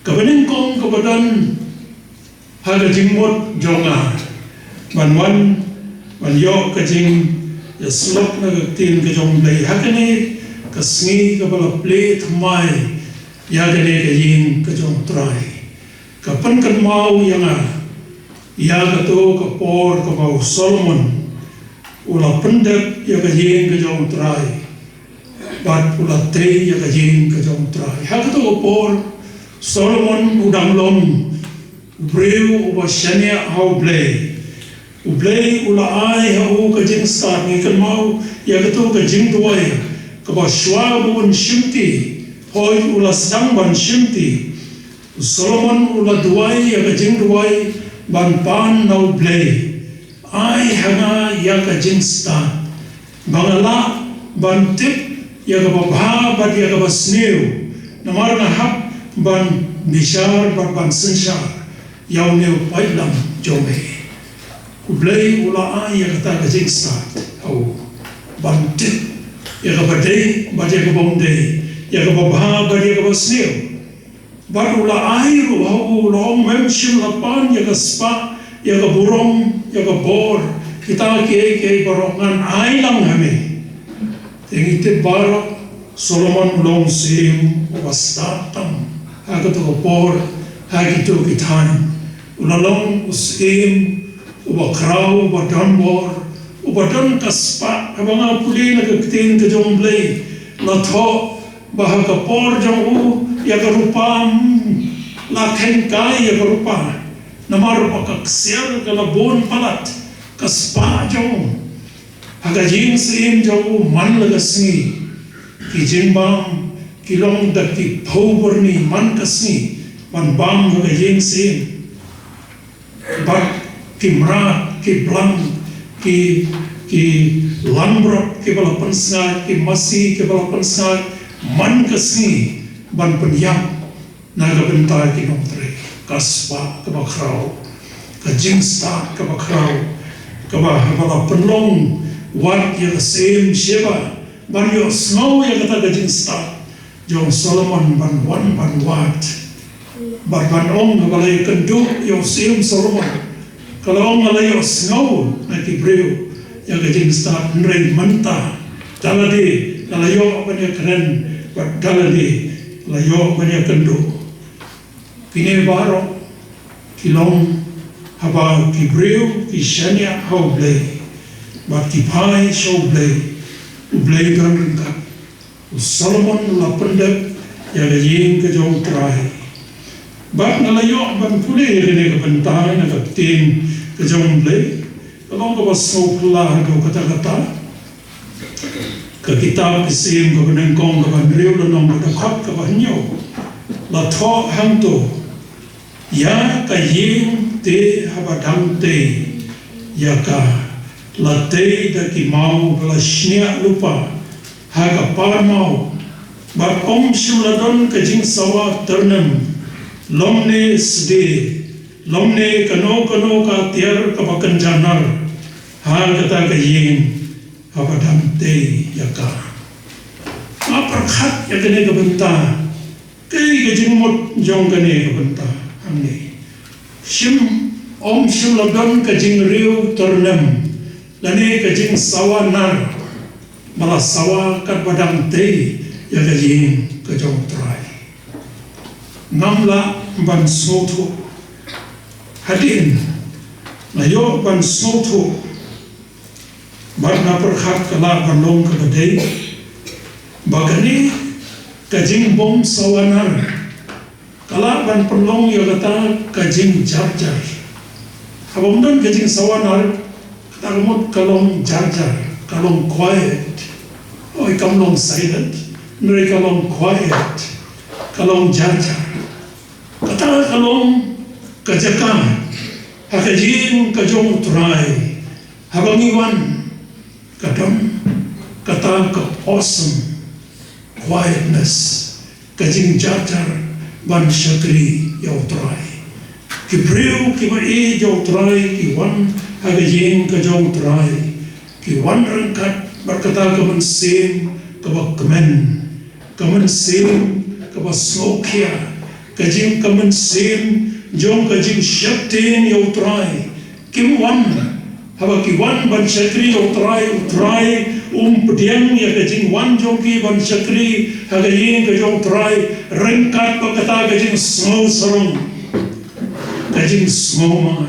kabaning kong kabadan haga jingmot jonga ban yo kajing ya slok na tin ka jong Blei hakane ka sngi ka bala plate mai ya gane ka yin ka jong trai ka pan kan mau yanga ya ka to ka por ka mau Solomon ula pendek ya ka yin ka jong trai bat ula te ya ka yin ka jong trai haka to ka por Solomon udang lom breu uba shania hau Blei Blei ula ai hau ka jing start ni kan mau ya ka to ka jing duai ka ba shwa bun shimti hoi ula sedang ban shimti Solomon ula duai ya ka jing duai ban pan nau Blei ai hanga ya ka jing start bangala ban tip ya ka ba ba ya ka ba sneu namar na hap ban bishar ban senshar yau neu pailam jome Blei ula ai ya kata ka jing start au bantit ya ka badai ba ya ka bomdei ya ka ba ya ka sneu ba ula ai ru au long mem shim lapan ya ka spa ya ka burong ya ka bor kita ke barongan ai lang hame tingit barok Solomon long sim wa statam ha ka to bor ha ki to kitan ula long usim uba krau, uba donbor, uba don kaspa, abang puli na kagtin ka jong Blei, na to, baha ka por jong u, ya ka rupa, lakhen kai ya ka rupa, namar pa kaksir ka labon palat, kaspa jong, haga jing sim jong u, man lagasni, ki jingbang, ki long dati pau ni man kasni, man bang haga jing sim, bak, ki mrat, ki blang, ki lambrok, ki bala pensat, ki masi, ki bala pensat, man kasni, ban penyam, naga bentai ki nomtre, kaspa, ka bakrau, ka jingsta, ka bakrau, ka bala penlong, wat ya sem sheba, ban yo snow ya kata ka jingsta, jong Solomon ban wan ban wat, ban ong ka bala kenduk yo sem Solomon. Kalau orang Melayu snow nanti breu yang kejeng start nrei menta dalade Melayu banyak keren dalade Melayu banyak kendu kini baru kilong haba ki breu ki shania hau Blei bat ki pai show Blei kan ringkat Solomon la pendek yang kejeng kejong trai bat Melayu ban pulih ini kebentai nak tin kejong Blei kalau kau pasau pula kau kata-kata ke kitab isim kau benengkong kau beriu dan orang berdekat kau banyo la thok hang tu ya ka ying te habadang te ya ka la te da ki mau bela shnia lupa ha ka par mau ba om shuladon ka jing sawa ternem lomne sde lomne kano ka tiar ka bakan janar hal kata ka yin habadam te yaka aprakhat ya kene ka benta kei ka jingmot jong kene ka benta hamne shim om shim labdan ka jing riu ternem lane ka jing sawa nar mala sawa ka badam te ya ka yin ka jong trai namla ban soto hadin layo ban soto barna perkhat kala bandong ke badai bagani kajing bom sawanar kala ban perlong ya kata kajing jarjar habomdan kajing sawanar kata gemut kalong jarjar kalong quiet oi kalong silent nuri kalong quiet kalong jarjar kata kalong kajakam hakajing kajong trai habangiwan kadam kata ke awesome quietness kajing jarjar ban syakri yau trai ki breu ki ma e yau trai ki wan hakajing kajong trai ki wan rangkat berkata kaman sem kabak kemen sem kabak slokia kajing kaman sem jong kajing syaptin yo try kim wan haba ki wan ban syakri yo try pediang ya kajing wan jong ki ban syakri haga yin kajong try rengkat pakata kajing snow sarong kajing snow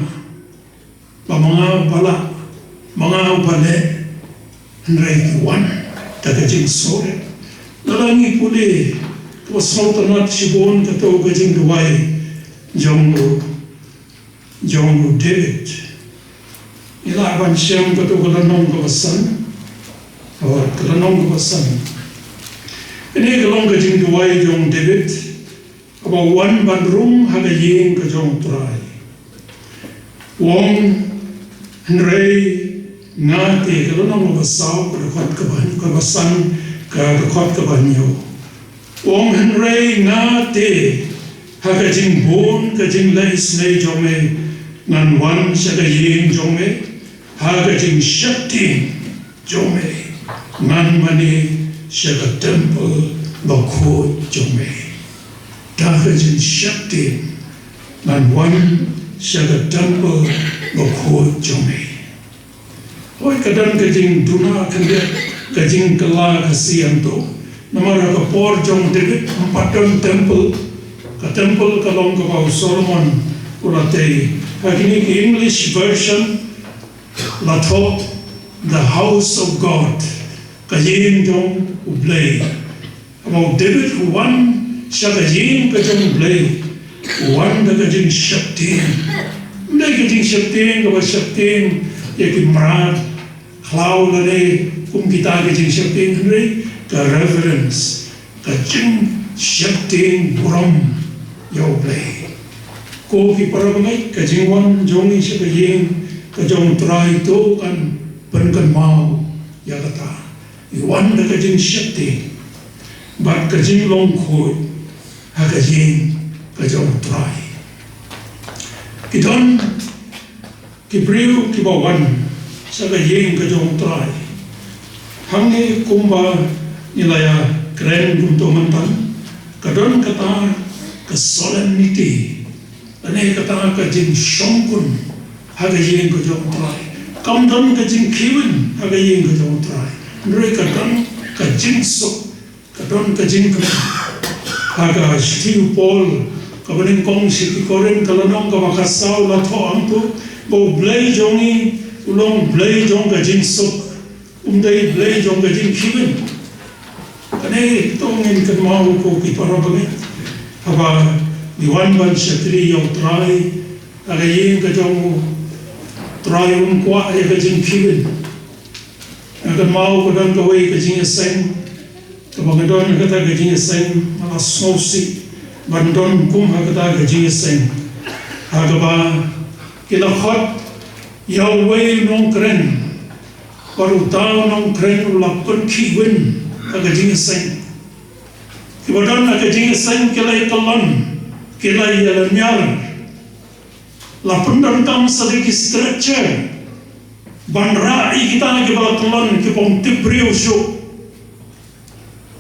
mga bala mga bale nrai wan ta kajing sore nalangi puli snow tanat sibon kato kajing duwai jong David ila ban syam kato kalanong kawasan kalanong kawasan ini kalong kajing duwai jong David aba wan ban rum haga yin kajong try wong Henry ngati kalanong kawasaw kadakot kawasan kadakot kabanyo wong Henry ngati haga jing bon kajing lais nei jome ngan wan saga yin jome haga jing shakti jome ngan mani saga temple bakho jome haga jing shakti ngan wan saga temple bakho jome hoi kadang kajing duna kandia kajing kala kasian to namara ka por jong David empatan temple ka temple kalong ka Solomon ulate kini ki English version lato the house of God kajing jong Blei about David who won siya kajing kajong Blei wan da kajing syaktin Blei kajing syaktin ka syaktin yakin marat klaw lade kung kita kajing syaktin Henry ka reverence kajing syaktin buram yaw Blei ko ki parabangay kajing wan jong siya kajing kajong try to kan pankan mau yakata iwan da kajing syaktin bat kajing long khoi ha kajing kajong try kidon kibriu kibawan sa kajing kajong try hangi kumba nilaya kren gunto mantan kadon kata ka solemnity ane kata kajing shongkun hagajing kajong try kamdon kajing kiwin hagajing kajong try nre kadon kajing sok kadon kajing haga stiu pol kabaning kong sikikoren kalanong kamakasaw lato ampo bo Blei jongi ulong Blei jong kajing sok umday Blei jong kajing kiwin kane tongin kanmao ko kiparabagay haba diwan ban syatri yaw try agayin kajong try kwa ay kajing kiwin kanmao ko dan kaway kajing aseng kabangadon kata kajing aseng ala snowsi bandon kum kata kajing aseng hagaba kilakot yaway nong kren parutaw nong kren ulapon kiwin kajing aseng Ibadon na kajing aseng kilay kalon kilay yalamyar lapundang tam sadiki stretcher banra ikita kibala kalon kipong tibriyo syo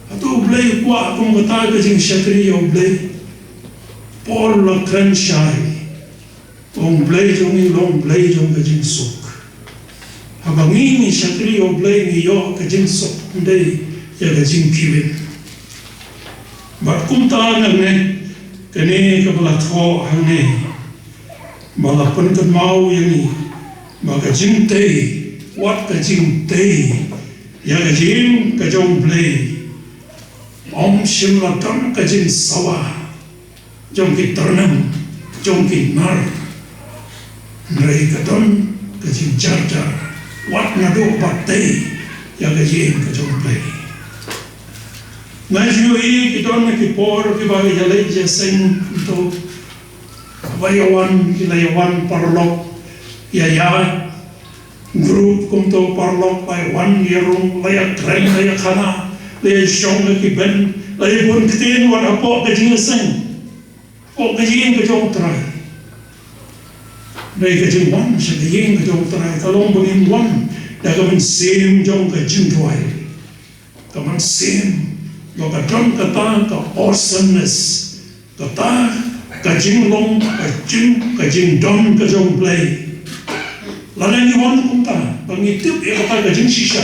ato Blei kwa akong kata kajing syakri yaw Blei Paul la kren syari kong Blei jong ilong Blei jong kajing sok habang ini syakri yaw Blei niyo kajing sok hindi ya kajing kiwin bat kumta ngangne kani kabalatho hangne malapun kan mau yani maka jingtei wat ka jingtei ya kajing kajong Blei om shimlatan kajing sawa jong ki ternam jong ki nar nrei kadon kajing jarjar wat ngado batei ya kajing kajong Blei Najui kidon kipor kibagi jalai jaseng itu bayawan kilayawan parlok yaya grup kumto parlok bayawan yerung layak kren layak kana layak syong kiben layak pun ketin wan apok kajingaseng apok kajing kajong terai dari kajing wan syakajing kajong terai kalong bangin wan dagaman sim jong kajing tuai kaman sim Lokadon kata ka awesomeness kata kajing long kajing don kajong Blei lanan iwan kumta pangitip ya kata kajing shisha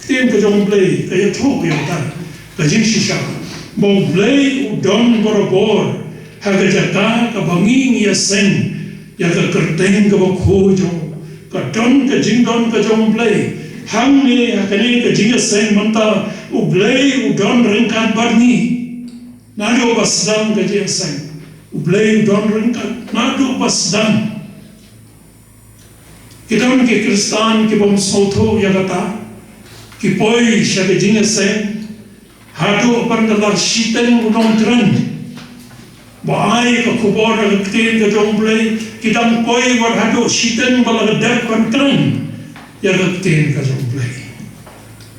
kiten kajong Blei kaya thok ya kata kajing shisha mau Blei udon borobor haga jaka kabangi ngiaseng ya ka kerteng ka bakhojo ka don kajing don kajong Blei hang ni hakane kajing ngiaseng manta u Blei udon rengkat barni nado basdam kajing ngiaseng Blei don rengkat nado basdam kita ke Kristan ke bom soto ya kata ki poi sya ke jingiaseng hado pandalar shiten unong tren baai ka kubor ka ktin ka jong Blei kita poi war hado shiten bala dep kan tren ya ka ktin ka jong Blei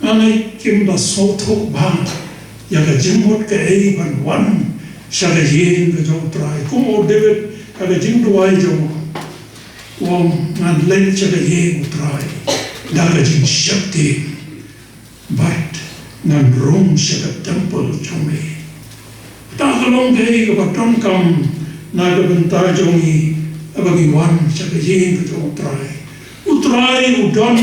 anai kim da soto ba ya ka jingmot ka ei ban wan sya ka yin ka jong trai kumo David ka jing duai jong wong ngan len sya ka yin trai da ka jing shakti but ngan rong sya ka temple chome ta kalong kei ka baton kam na ka benta jongi abagi wan sya ka yin ka jong trai utrai udon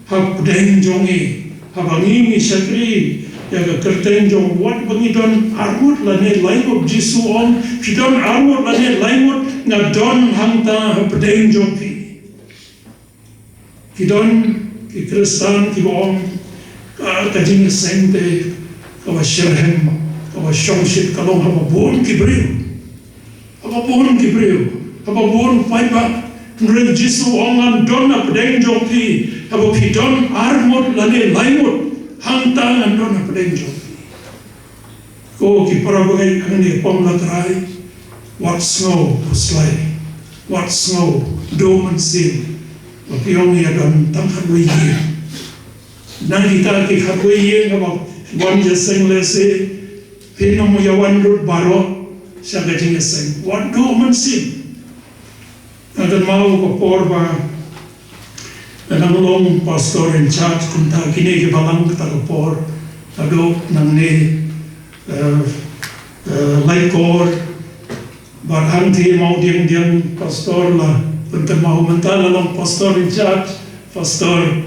hab deng jongi habangi mi sakri ya ka kerteng jong wat bangi don armut la ne laimut jisu om pidon armut la ne laimut na don hangta hab deng jong pidon ki Kristan ki om ka jingiaseng te ka wa sherhem ka wa shongshit kalong haba bon kibriu haba bon paiba nren jisu ongan don hab deng jong pi haba pidon armut la ne laimut hangta ngan don hab deng jong ko ki parabangai angani Pomlakrai wat snow puslai wat snow doman sin wapiong ya don tangkat wiye nang kita ki khatwiye ngaba wan jaseng lese pino mo yawan rut baro sa jingiaseng wat doman sin adan mau ko porba nang long pastor in charge kunta kini ki Balang ta ko por ado nang ne laikor barhang thi mau diang pastor la punta mau mentala long pastor in charge pastor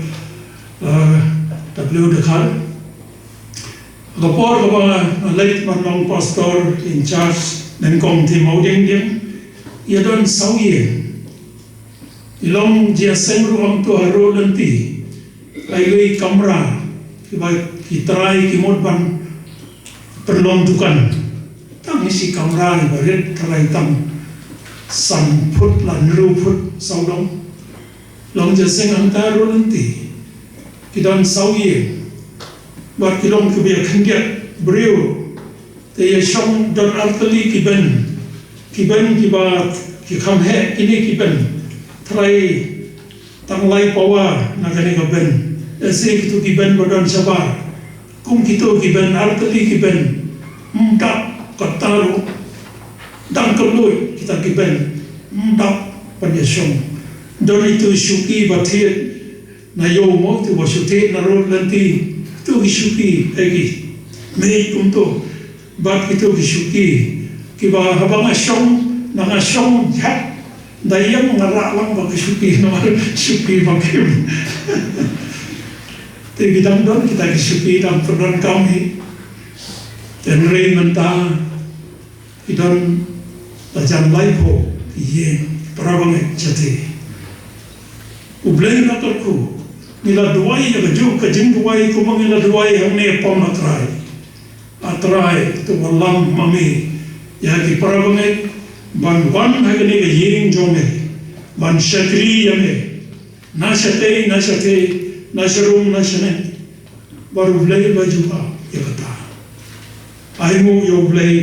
W dekhal kapor ka late manong pastor in charge dan kong thi mau diang ia don sauye ilong jiaseng ruang tu haro lanti ai kamera ki try ki modban perlong dukan tang isi kamera ni baret try tam san put lan ru put saudong long jiaseng antaro lanti kidon sauye bat kidong kubia khenget brio te ye shong don artali kiben kiba ki kham he kini kiben try tang lai pawa na kani ka ben ese kitu kiben bodon sabar kum kitu kiben artali kiben mdak kataro dang kaloi kita kiben mdak panyashong don itu syuki bathet na yo mo tu wasute na ro lanti tu syuki egi me kumto bat kitu syuki kiba habang asyong na asyong hat dayang ngarak lang bagi syuki no syuki bakim te bidang don kita syuki dan perdon kami dan rei menta idon tajam laipo ye prabangai jati ublei na torku nila duai ya baju kajing duai kumang nila duai hamne Pomlakrai atrai tu walam mami ya ki prabangai ban wan hagane ga ying jome ban shakri yame na sharum na shane baru Blei bajuka ya kata ai mo yo Blei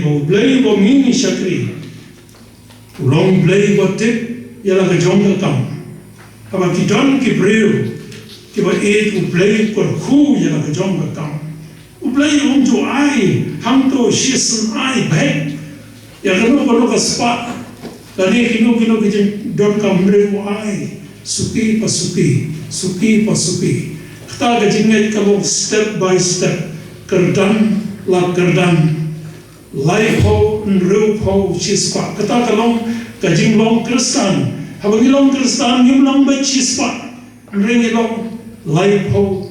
bo mini shakri ulong Blei bo tip ya la ga jong kam aba ki don ki breu ki ba u Blei ko khu ya la ga jong kam u Blei jo ai ham to shisen ai bhek ya kano ka spa kani kino kijin don kamre mo ai suki pa suki kta ga jingai kamo step by step kerdan la kerdan lai po nru po chispa kata kalong kajing long Kristan habang ilong Kristan yung lang ba chispa ring ilong lai po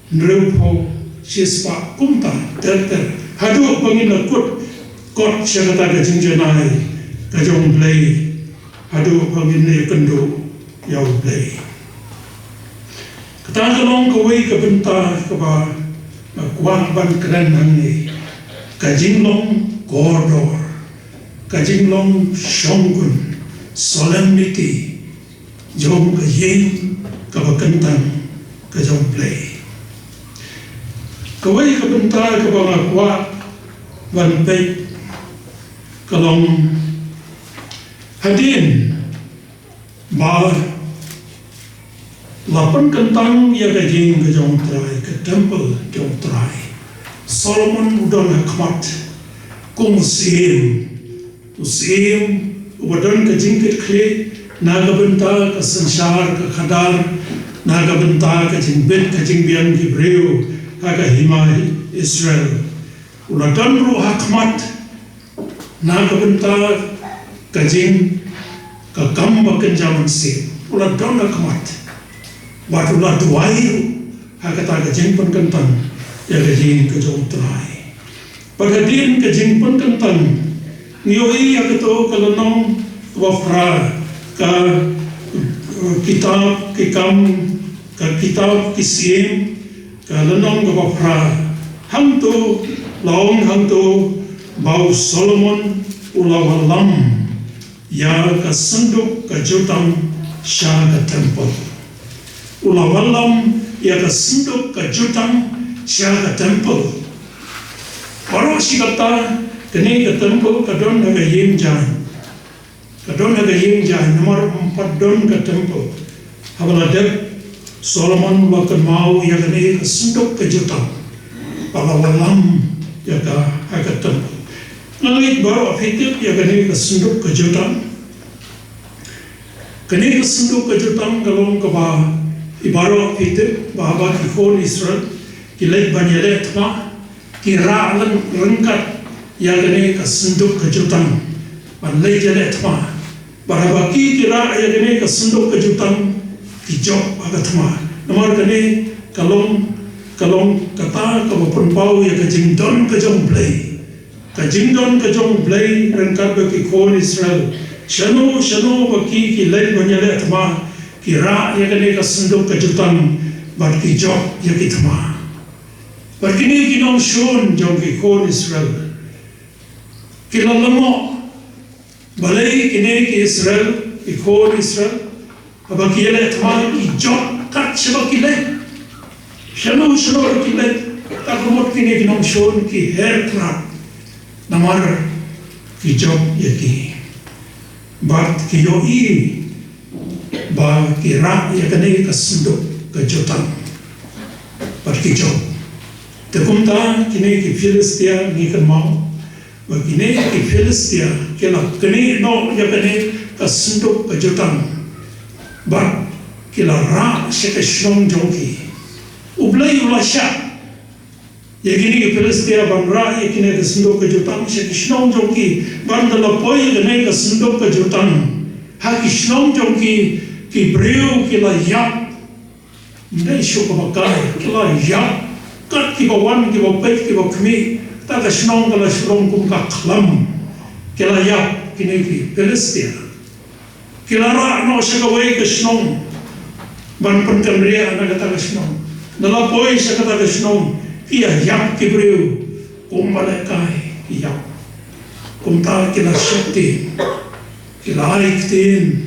nru po chispa kumta ter hadu pangin lakut kot siya kata kajing janay kajong Blei hadu pangin na kendo yaw Blei kata kalong kaway kabenta kaba magkuang ban kren nangni kajing long Gordor, kajing long Shongun, solemnity, jom kajing kabakantang kajong Blei. Kawai kabenta kabangakwa van pek kalong hadin ba lapan kentang ya kajing kajong trai ke temple jong trai. Solomon udon hakmat kung usim wadon ka jingkit kli nagabenta ka sansar ka khadar nagabenta ka jingbet ka jingbian Hebreu haga himai Israel uladon ru hakmat nagabenta ka jing ka kamba kenjaman sim uladon hakmat watula duai haga ta ka jingpan kentang ya kajing kajong trai paghatin kajing pun kentang ngiyoi ya kato kalanong wafra ka kitab kisim kalanong wafra hangto laong hangto bau Solomon ulawalam ya kasenduk kajutang sya ka temple ulawalam ya kasenduk kajutang siya temple. Baru si kata kini ke temple kadon naga yim jan. Kadon naga yim jan nomor 4 don ke temple. Habaladek Solomon wakan mau ya kini kesenduk ke jutang. Palawalam ya ke temple. Ngalik baru afitip ya kini kesenduk ke jutang. Kini kesenduk ke jutang kalong keba ibarat afitip bahwa kikon Israel kilai banyale tma kira alang rengkat yang kene kesenduk kejutang balai jale tma barabaki kira yang kene kesenduk kejutang kijok agak tma nomor kene kalong kata kabapun pau ya kajing don kajong Blei rengkat bagi kon Israel shano baki kilai banyale tma kira yang kene kesenduk kejutang bar kijok ya kitma Begini kinong shun jong kikon Israel. Kilalamo balai kini ki Israel kikon Israel. Abang kile tma kijok kat sebab kile. Shano kile. Tak rumot kini kinong shun ki haircut. Namar kijok yaki. Bat kiyoi ba kira yakane kasenduk kejutang. Bat kijok. Tekumta kini ki Filistia ni kan mau, begini ki Filistia kila kini no ya kini kasenduk kejutang, bar kila ra sekesong jongki, ublai ulasya, ya kini ki Filistia ban ra ya kini kasenduk kejutang sekesong jongki, ban dalapoi kini kasenduk kejutang, hakisong jongki ki Hebreu kila yap, ndai syukabakai kila yap. Kat ki bawan ki bapet ki bakmi ta ka shnong kala shrong kum ka khlam kila yap kini ki Filistia kila ra no shagawai ka shnong ban pan kamria na kata ka shnong nala poi sa kata ka shnong ki yap ki Hebreu kum malakai ki yap kum ta kila shakti kila aiktin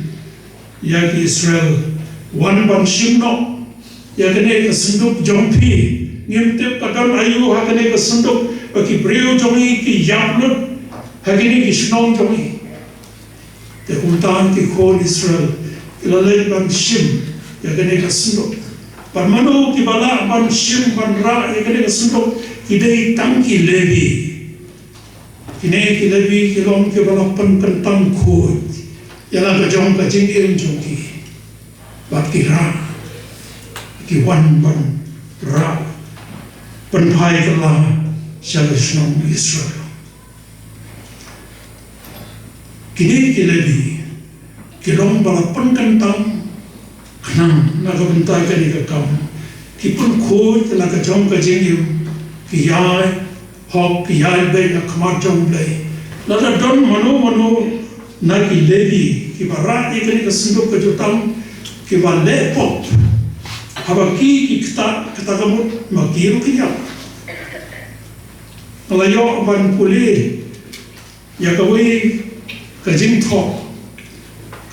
ya ki Israel wan ban shimno ya kene ka senduk jompi ngintip kadang ayu hakane kesenduk bagi Hebreu jongi ki yaplut hakane ki shnong jongi te kumtaan ki kon Israel ilalay ban shim yakane kesenduk parmanu ki bala ban shim ban ra yakane kesenduk kidai tangki lebi kine ki lebi kilom ki bala pan kentang khut yala ka jong ka jingin jongi bat ki ra ki wan ban ra penpai kala siya shnong Israel kini kilebi kilong balapun kentang kanang nagabenta kani kakam kipun khoi tela ka jong ka jingim kiyai hok kiyai be na khamar jong blei lada don mano na kilebi kibara ikani ka sindok ka jutam kibale pop habaki kita kamut makiru kiyap alayo ban puli ya kawi kajing thok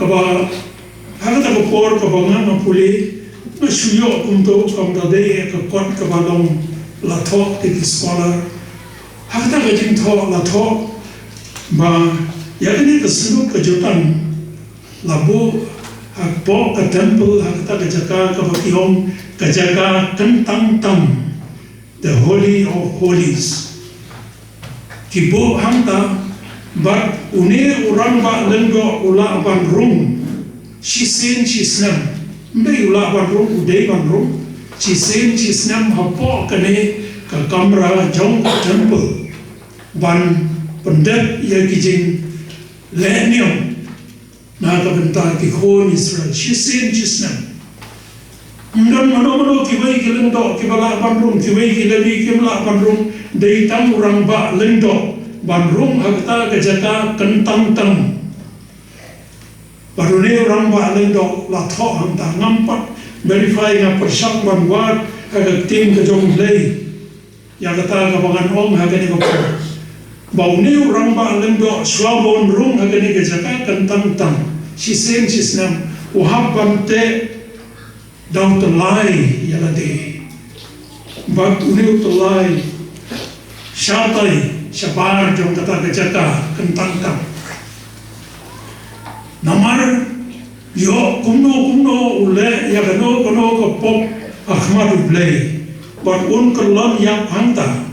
kaba hagata ko por kabanga na puli na shuyo kumto kamda de ka kot kabalong la thok ti scholar hagata kajing thok la thok ba ya ni ka sindok ka jutan labu hakpo ka temple hagata ka jaka ka bakihong ka jaka kentang tam the holy of holies kibo hangta but une urang ba lenggo ula ban rung shi snam mbe ula ban rung ude ban rung shi snam hapo kane ka kamra jong temple ban pendet ya kijing lenium na ka benta ki khon Israel shi snam Mdan mano kiwai kilendo kibala ban rung kiwai kilebi kimla ban rung dei tam urang ba lendo Bandrung hagta kejaka kentang tam Barune orang ba lendo la tho hangta ngampat verify nga persang banwat haga tim ke jong Blei ya kata kabangan om haga ni ko baune orang ba lendo swabon rung haga ni kejaka kentang tam sisnam uhab bante daw telai yalade bak une telai syatai Syabar jom kata kejaka kentang tam namar yo kumno ule ya kono ko pop Ahmad Blei but un kelam yang hangta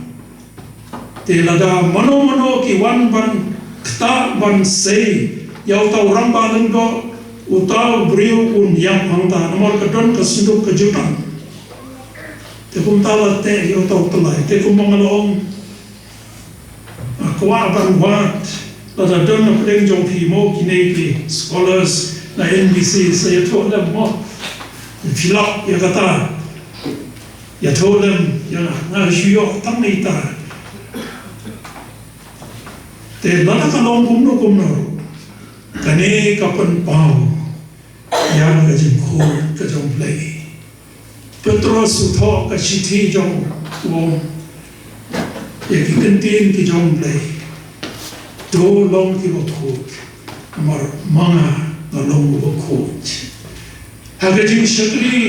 telada mano ki wan ban kta ban sei yau tau ramba lendo utau briu un yang hangta namar kedon kesinduk kejutan te kum tala te yau tau telai te kum mangalong Kwa ban wat lada don na pling jong pi mo kinei scholars na NBC saya told them mo filak ya kata ya told them ya na shuyo tam ni ta te lada kalong kumno kane kapan pau ya ga jin ko ka jong Blei Petros utho ka chithi jong wo ya ki kentin ki jong Blei do long ki bokhot mar manga na long bokhot haga jing shakri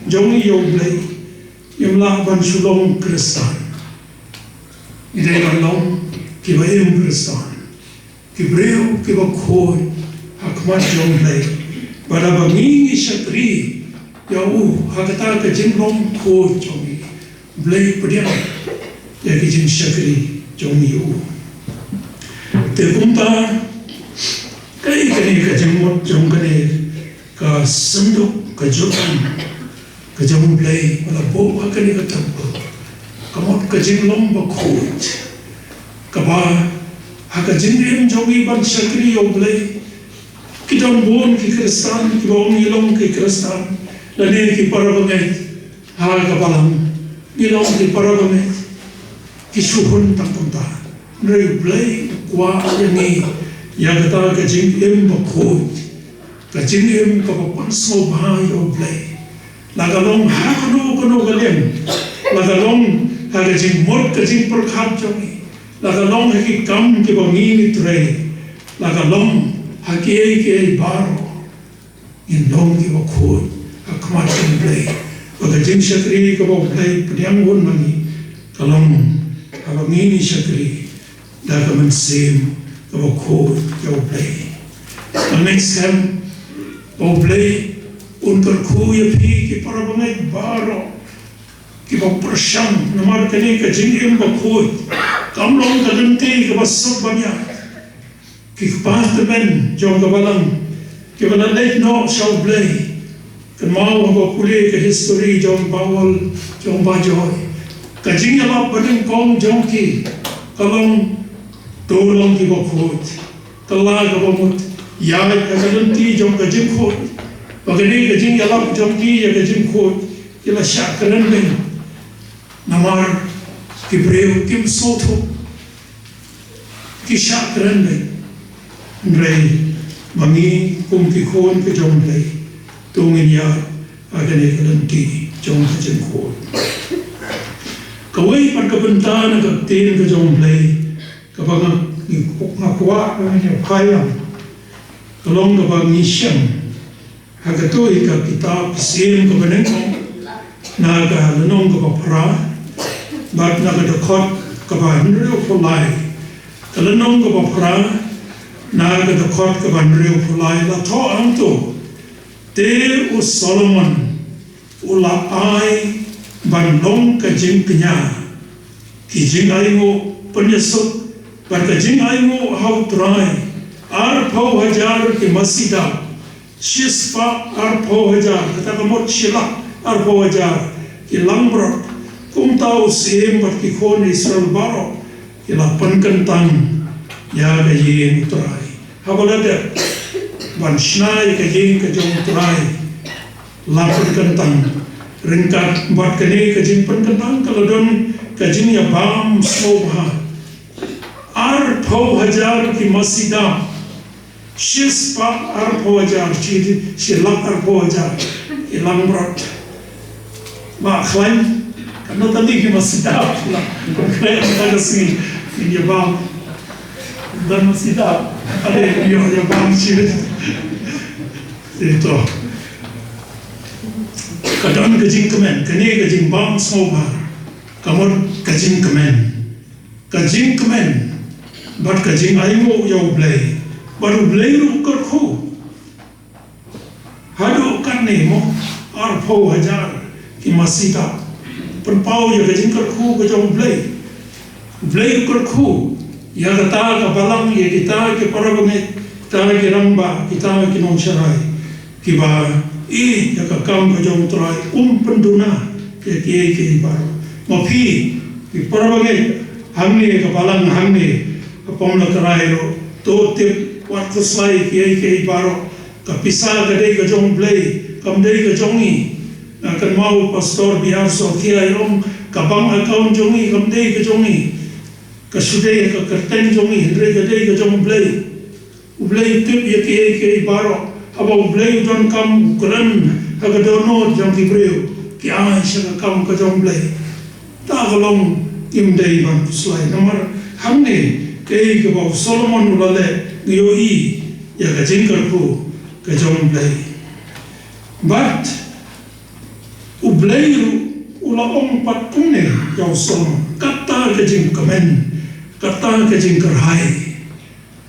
jong yo Blei yamla ban shulong kristan ide long ki bayem kristan ki breu ki bokhot hakmat jong Blei bada bangi shakri ya hagata ka jing long ko jong Blei pediam ya ki jing shakri jong yo te kumta kai kani ka jengmot jong kani ka senduk ka jutan ka jong Blei wala bo kani ka temple kamot ka jinglong ba khot ka ba haka jingrim jongi ban shakri yo Blei ki dong bon ki kristan ki bong ilong ki kristan lane ki parabangai ha ka balang ilong ki parabangai ki shuhun tangtumta Rev.B.P kwa yani ya kata ka jingim bakhot ka jingim ka papan so bhai o Blei lagalong ha kono galem lagalong ha ka jing mot ka jing perkhat jongi lagalong ha ki kam ki bangi ni tre lagalong ha ki baro in long ki bakhot akmat Blei ka jing shakri ka Blei pediang won mani kalong ha bangi ni shakri daga man sem ka khod ka Blei ang next time Blei unter kuya pi ki parabangai baro ki persang namar kani ka jingim ba khod kamlong ka dente ka basok banya ki department jong ka balang ki bana late no shall Blei kan mau ba kuli ka history jong bawal jong bajoy ka jingala pading kong jong ki kalong tolong ki ba khod kala ka bamut ya ka ti jong ka jing khot bagani ka jing yalam jong ti ya ka jing khot ila syakaran ben namar ki breu kim soto ki syakaran ben Blei mangi kum ki khon ka jong Blei tungin ya agane ka ti jong ka jing khot kawai par ka benta na ka tin ka jong Blei ka bang ngakwa ng kayang kalong ka bang isyang hagatoy ka kitab sim ka banengkong nagalanong ka papara bat nagadakot ka ba nriyo pulay kalanong ka papara nagadakot ka ba nriyo pulay lato ang to te o Solomon ula ay banlong ka jing kanya ki jing ay mo panyasok Barka jing ay mo how try arpo hajar ki masida shispa arpo hajar kata kamot shila arpo hajar ki langbro kum tau sim bat ki khon Israel baro ki lapan kentang ya ga yin try habalada ban shnai ka yin ka jong try lapan kentang ringkat bat kene ka jing pan kentang kaladon ka jing ya bam sobha arpo hajar ki masida shispa arpo hajar shilak arpo hajar ilang brot ma khlain kana tadi ki masida la kaya ada si ni bang dan masida ada yo bang chile itu kadang gajing kemen kene gajing bang soba kamor gajing kemen Bat ka jing ay mo yaw Blei baru Blei ru kerku hadu kan ni mo arpo hajar ki masita penpau ya ka jing kerku ka jong Blei kerku ya kata ka Balang ya kita ke parabangit kita ke ramba kita ke nong syarai ki ba ya ka kam ka jong trai penduna ke baro mapi ki parabangit hamni ka Balang hamni Pomlakrai ro to tip wat kuslai ki baro ka pisa ka dei ka jong Blei kam dei ka jongi kan mau pastor biar so kia rom ka bang account jongi kam dei ka jongi ka sudei ka kerten jongi hindre ka dei ka jong Blei tip ya ki baro aba Blei don kam ukuran ka dono jong ki breu ki ai sha kam ka jong Blei ta galong im dei ban kuslai nomor hamne kei ke bau Solomon ulale ngiyoi ya ka jingkarku ka jong Blei bat u Blei ula ong pat kumne yaw Solomon kata ka jingkamen kata ka jingkarhai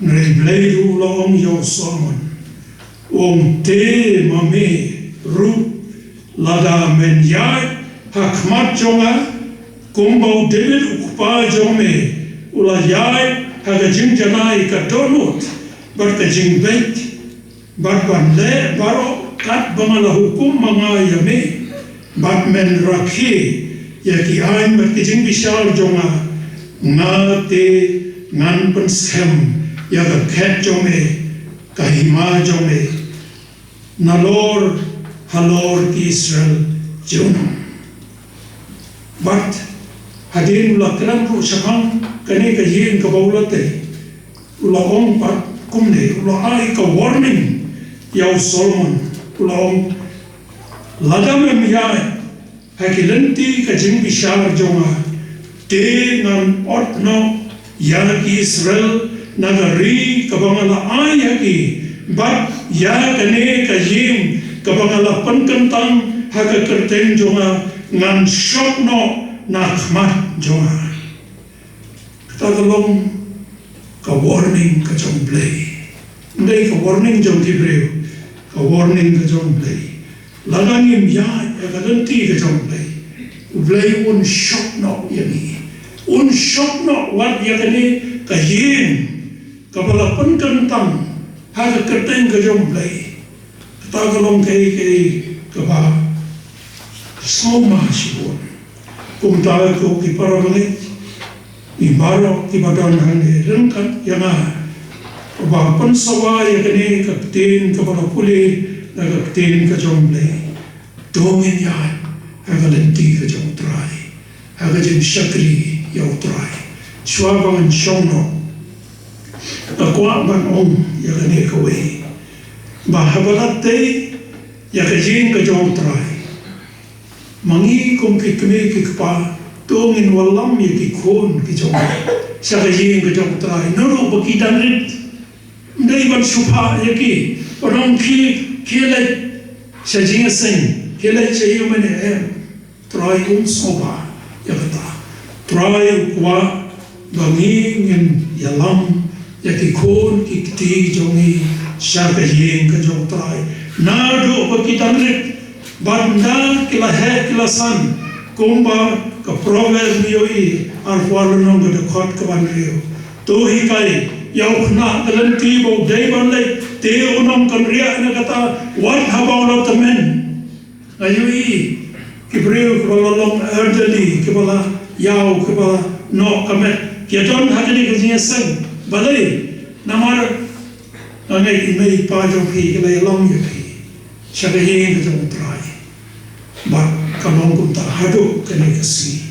nre Blei ula ong yaw Solomon ong te mame ru lada men yai hakmat jonga kumbau David ukpa jome ula yai haga jing janai ka donut bat ka jing bet bat ban le baro kat bangala hukum mga yame bat men rakhi ya ki ain bat ki jing bishal jonga nga te ngan pen schem ya ka khet jome ka hima jome nalor halor ki Israel jona bat hadin ula kran ru shakang kani ka yin ka baulate ula ong pat kumne ula ai ka warning yaw Solomon ula ong ladam miyai hakilenti ka jing bishar jonga te ngan otno ya ki Israel nagari ka bangala ai haki bat ya kane ka yin ka bangala pankantang haka kerten jonga ngan shokno nakmat jonga tagalong ka warning ka jong Blei hindi ka warning jong Hebreo ka warning ka jong Blei ladangim ya ka danti ka jong Blei un shock no yani un shock no wat yakani ka yin ka balapan kantang ha ka kerteng ka jong Blei tagalong kay ka ba so much kung tayo ko kiparabangit ibaro kibadan hangge rengkat yang ba pon sawa ya kene kapten ka ba puli na kapten ka jong Blei dongin ya hagalenti ka jong trai hagajin shakri ya trai shwa bang shongno akwa ban ong ya kene kawe ba habalat te ya kajin ka jong trai mangi kong kikme kikpa dongin walam ya kikon ki jong sa kajin ka jong trai noro bakitan rin Blei ban supha yaki orang kile sa jingiaseng kile sa iingmane try soba yakata try kwa bangin yalam yaki kon kikti jongi sa kajing ka jong try nado bakitan rit banda kila san kumba ka proverb yoi arwalon ng dekot ka banrio to hikai Yau kena kelenti bau daiban lek te unam kan riak na kata what habang lo temen ayui kibreu kebalong elderly kebala yau kebala no kamet kiaton hakini jingiaseng balai namar nangai imei pa jong pi kelai long yu pi syakahin ke jong trai ba kalong kunta hadu kene kasi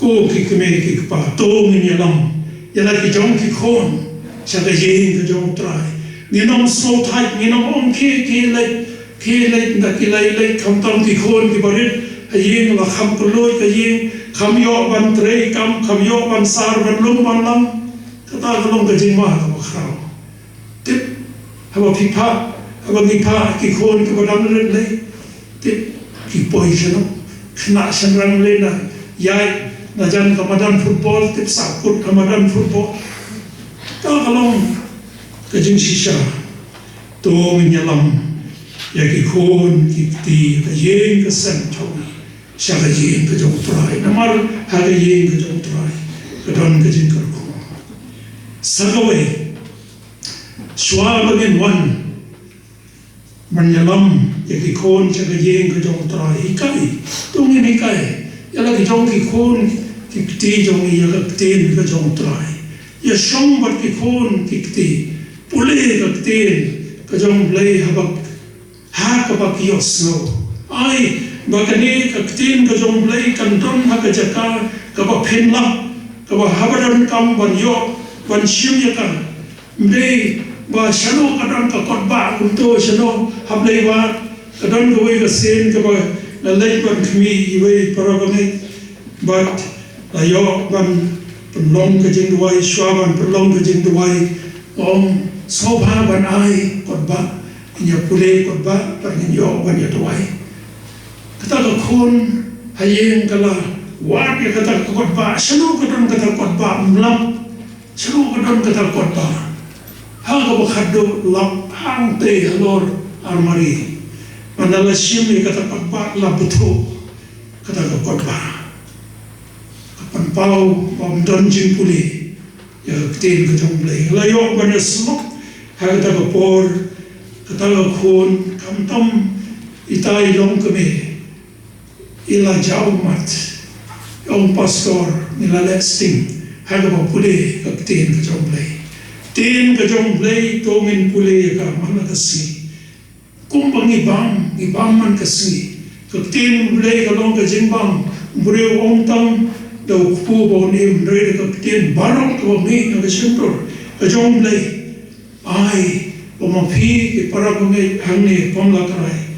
ko kikme kikpa to min yalam yala ki jong kikon Syakahin ka jong trai Nginom snow tight Nginom ong ki lek na kilay lek Kam tam kikon ki barit Aying la kham kuloy kaying Kam yok ban trey kam yok ban sar ban lung ban lam Kata kalong ka jing mah Kama khraw Tip Haba pipa Haba ngipa kikon ki badang rin lay Tip Kipoy siya no Kena siyang rang lay na Yay Na dyan kamadan football Tip sakut kamadan football Kalong kajing sisa to minyalam ya kikon kikti kajing kasan tawi siya kajing kajong trai namar hagajing kajong trai kadon kajing karko sagawe swabagin wan manyalam ya kikon siya kajing kajong trai hikai tungin hikai yala kajong kikon kikti jong iya kaktin kajong trai ya shong bat kikon kikti pule kaktin kajong Blei habak ha kabak yos no ai bakani kaktin kajong Blei kandon ha kajaka kabak pinlap kabak habadan kam ban yo ban shim yakan Blei ba shano kadon kakot ba kunto shano hablei ba kadon gawai kasin kabak lalai ban kmi iwai parabangai bat ayo ban penlong kajing duai swaban penlong kajing duai om sobha ban ai kotba inya pule kotba pangin yo ban ya duai kata ka khon hayeng kala wat ya kata kotba shano kadon kata kotba mlam shano kadon kata kotba ha ka bakhado lap hang te halor armari manala shim ya kata kotba la buto kata ka kotba Pau pamdan Jingplie ya ktin ka jong Blei layo ban smok ha ta ka por ka ta khon kam tam itai long kame ila jau mat ong pastor nila lesting ha ka pule ka ktin ka jong Blei tin ka jong Blei tongin pule ka mana kasi kumbang ibang man kasi ka ktin Blei ka long ka jingbang bure ong tam Dau kupu bau ni mendrai dekat ketian barang tu ni nak sentor kajong Blei ai P.P ke para pengai hang ni Pomlakrai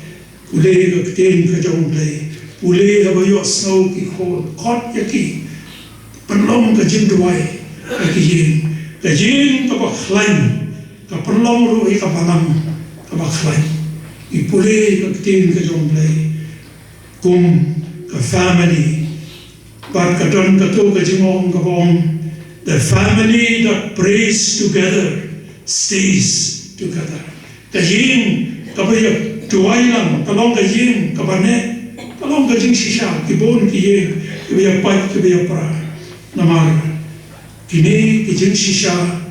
pule dekat ketian kajong Blei pule abayo snow ki khot yaki penlong kajing duai kajing ka bakhlain ka penlong ru ka balang ka bakhlain I pule dekat ketian kajong Blei kum ka family But kadon kato kajingong kabong the family that prays together stays together. Kajing kabaya tuwai lang kalong kajing kabane kalong kajing sisa kibon kiyeng kabaya pat kabaya pra namar kini kajing sisa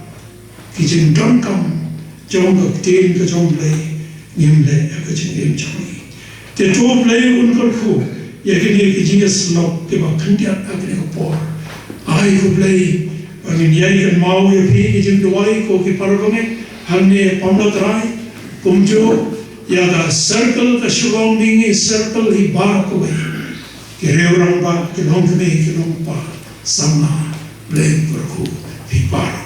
kajing don kam jong kaktin kajong Blei ngimle kajing im changi te to Blei unkal khu yakini jingias lok ke ba khandiat akini ko por ai ko Blei angin yai kan mau ya phi jing duai ko ki parbange Hamne Pomlakrai kumjo yaga circle ka surrounding circle hi bar ko bai kireu rang ba kilong me kilong pa sama Blei perku hi bar